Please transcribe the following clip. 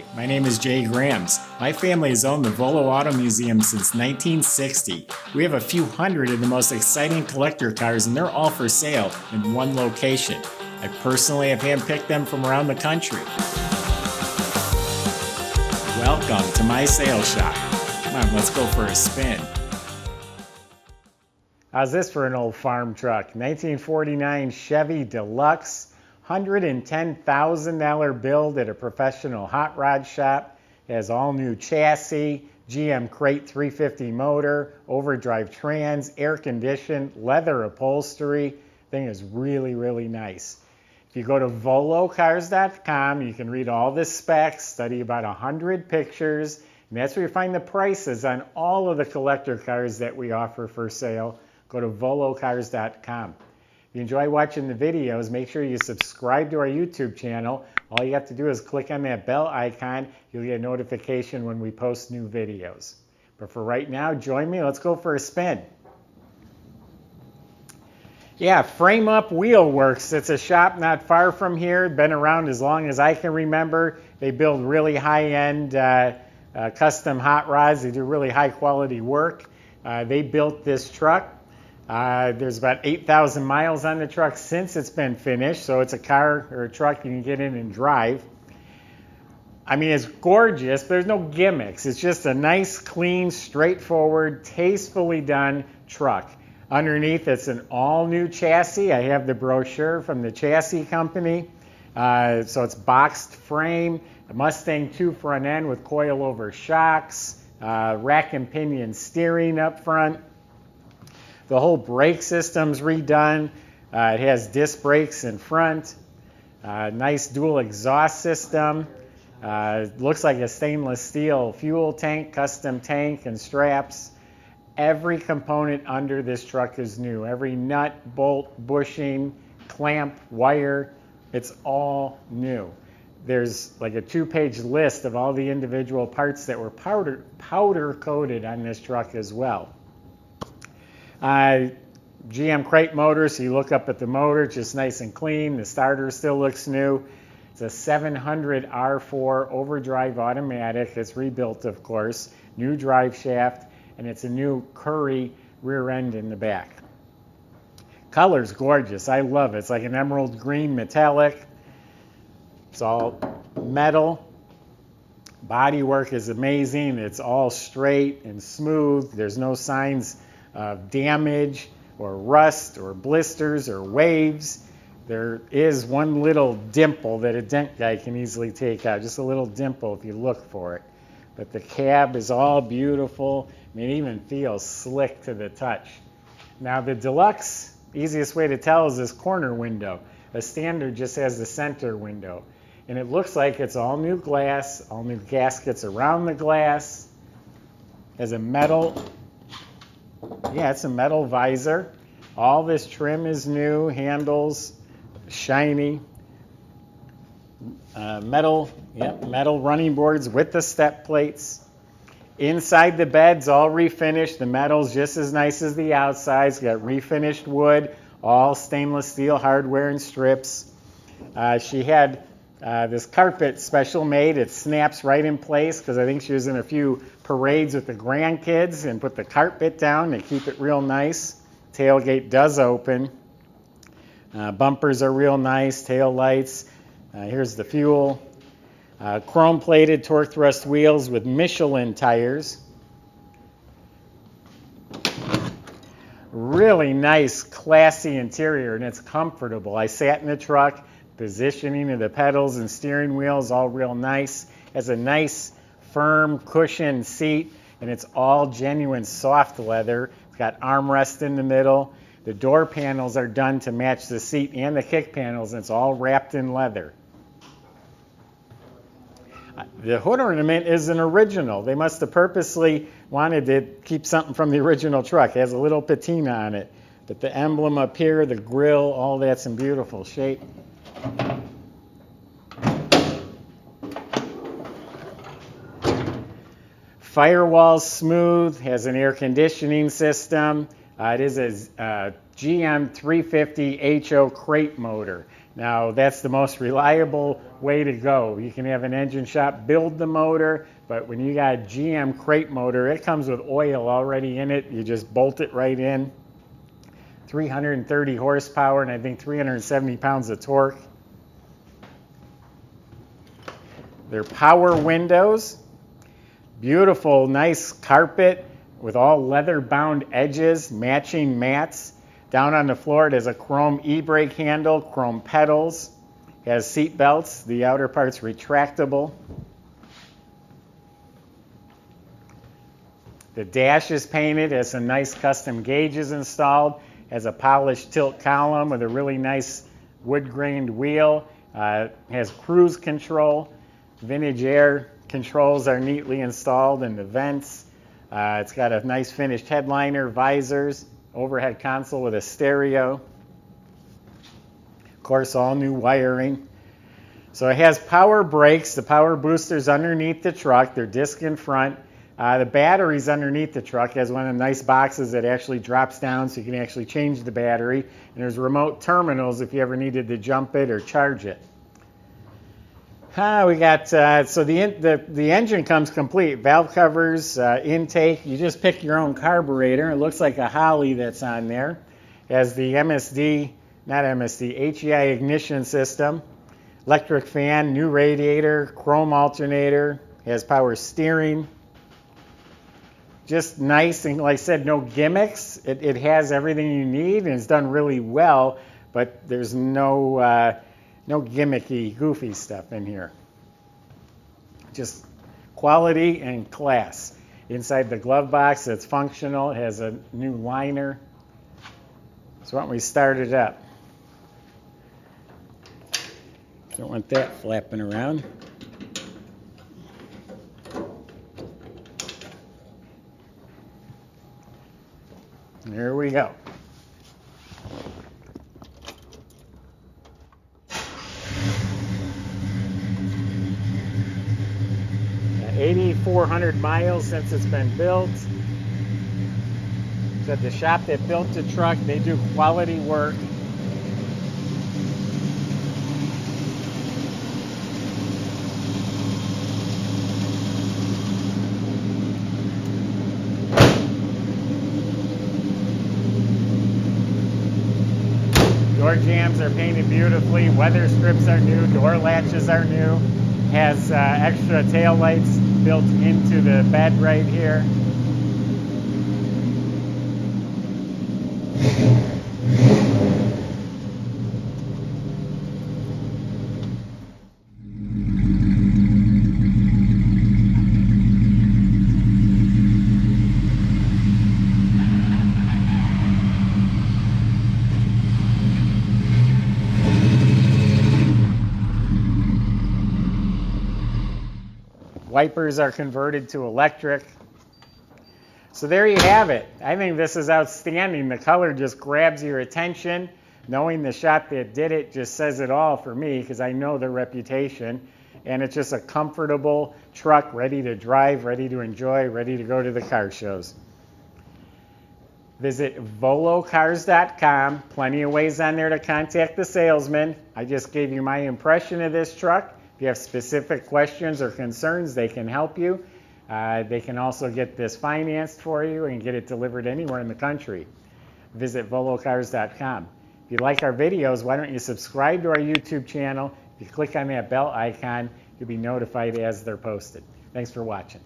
Hi, my name is Jay Grams. My family has owned the Volo Auto Museum since 1960. We have a few hundred of the most exciting collector cars, and they're all for sale in one location. I personally have handpicked them from around the country. Welcome to my sales shop. Come on, let's go for a spin. How's this for an old farm truck? 1949 Chevy Deluxe. $110,000 build at a professional hot rod shop. It has all new chassis, GM crate 350 motor, overdrive trans, air conditioned, leather upholstery. Thing is really, really nice. If you go to volocars.com, you can read all the specs, study about 100 pictures, and that's where you find the prices on all of the collector cars that we offer for sale. Go to volocars.com. If you enjoy watching the videos, make sure you subscribe to our YouTube channel. All you have to do is click on that bell icon. You'll get a notification when we post new videos. But for right now, join me. Let's go for a spin. Yeah, Frame Up Wheel Works. It's a shop not far from here. Been around as long as I can remember. They build really high-end custom hot rods. They do really high-quality work. They built this truck. There's about 8,000 miles on the truck since it's been finished, so it's a car or a truck you can get in and drive. I mean, it's gorgeous, but there's no gimmicks. It's just a nice, clean, straightforward, tastefully done truck. Underneath, it's an all-new chassis. I have the brochure from the chassis company. So it's boxed frame, a Mustang 2 front end with coil-over shocks, rack and pinion steering up front. The whole brake system's redone. It has disc brakes in front. Nice dual exhaust system. Looks like a stainless steel fuel tank, custom tank and straps. Every component under this truck is new. Every nut, bolt, bushing, clamp, wire, it's all new. There's like a 2-page list of all the individual parts that were powder coated on this truck as well. GM crate motor, so you look up at the motor, it's just nice and clean. The starter still looks new. It's a 700 R4 overdrive automatic. It's rebuilt, of course. New drive shaft, and it's a new Curry rear end in the back. Color's gorgeous. I love it. It's like an emerald green metallic. It's all metal. Bodywork is amazing. It's all straight and smooth. There's no signs of damage or rust or blisters or waves. There is one little dimple that a dent guy can easily take out, just a little dimple if you look for it. But the cab is all beautiful. I mean, it even feels slick to the touch. Now the Deluxe, easiest way to tell is this corner window. A standard just has the center window. And it looks like it's all new glass, all new gaskets around the glass. Has a metal, it's a metal visor. All this trim is new, handles, shiny. Metal running boards with the step plates. Inside the bed's all refinished. The metal's just as nice as the outside. It's got refinished wood, all stainless steel hardware and strips. She had this carpet special made. It snaps right in place because I think she was in a few parades with the grandkids and put the carpet down to keep it real nice. Tailgate does open. Bumpers are real nice. Tail lights. Here's the fuel. Chrome plated torque thrust wheels with Michelin tires. Really nice, classy interior, and it's comfortable. I sat in the truck. Positioning of the pedals and steering wheels, all real nice. Has a nice, firm, cushioned seat, and it's all genuine soft leather. It's got armrests in the middle. The door panels are done to match the seat and the kick panels, and it's all wrapped in leather. The hood ornament is an original. They must have purposely wanted to keep something from the original truck. It has a little patina on it. But the emblem up here, the grill, all that's in beautiful shape. Firewall's smooth, has an air conditioning system. It is a GM 350 HO crate motor. Now, that's the most reliable way to go. You can have an engine shop build the motor, but when you got a GM crate motor, it comes with oil already in it. You just bolt it right in. 330 horsepower and I think 370 pounds of torque. They're power windows. Beautiful, nice carpet with all leather-bound edges, matching mats. Down on the floor, it has a chrome e-brake handle, chrome pedals, has seat belts. The outer part's retractable. The dash is painted, has some nice custom gauges installed, has a polished tilt column with a really nice wood-grained wheel, has cruise control. Vintage air controls are neatly installed in the vents. It's got a nice finished headliner, visors, overhead console with a stereo. Of course, all new wiring. So it has power brakes, the power boosters underneath the truck, they're disc in front. The battery's underneath the truck. It has one of the nice boxes that actually drops down so you can actually change the battery. And there's remote terminals if you ever needed to jump it or charge it. We got, so the engine comes complete. Valve covers, intake. You just pick your own carburetor. It looks like a Holly that's on there. It has the HEI ignition system, electric fan, new radiator, chrome alternator. It has power steering. Just nice, and like I said, no gimmicks. It has everything you need, and it's done really well, but there's no gimmicky, goofy stuff in here. Just quality and class. Inside the glove box, it's functional. It has a new liner. So why don't we start it up? Don't want that flapping around. There we go. 8,400 miles since it's been built. So the shop that built the truck, they do quality work. Door jambs are painted beautifully. Weather strips are new. Door latches are new. Has extra tail lights built into the bed right here. Wipers are converted to electric. So there you have it. I think this is outstanding. The color just grabs your attention. Knowing the shop that did it just says it all for me because I know their reputation. And it's just a comfortable truck, ready to drive, ready to enjoy, ready to go to the car shows. Visit volocars.com. Plenty of ways on there to contact the salesman. I just gave you my impression of this truck. If you have specific questions or concerns, they can help you. They can also get this financed for you and get it delivered anywhere in the country. Visit volocars.com. If you like our videos, why don't you subscribe to our YouTube channel? If you click on that bell icon, you'll be notified as they're posted. Thanks for watching.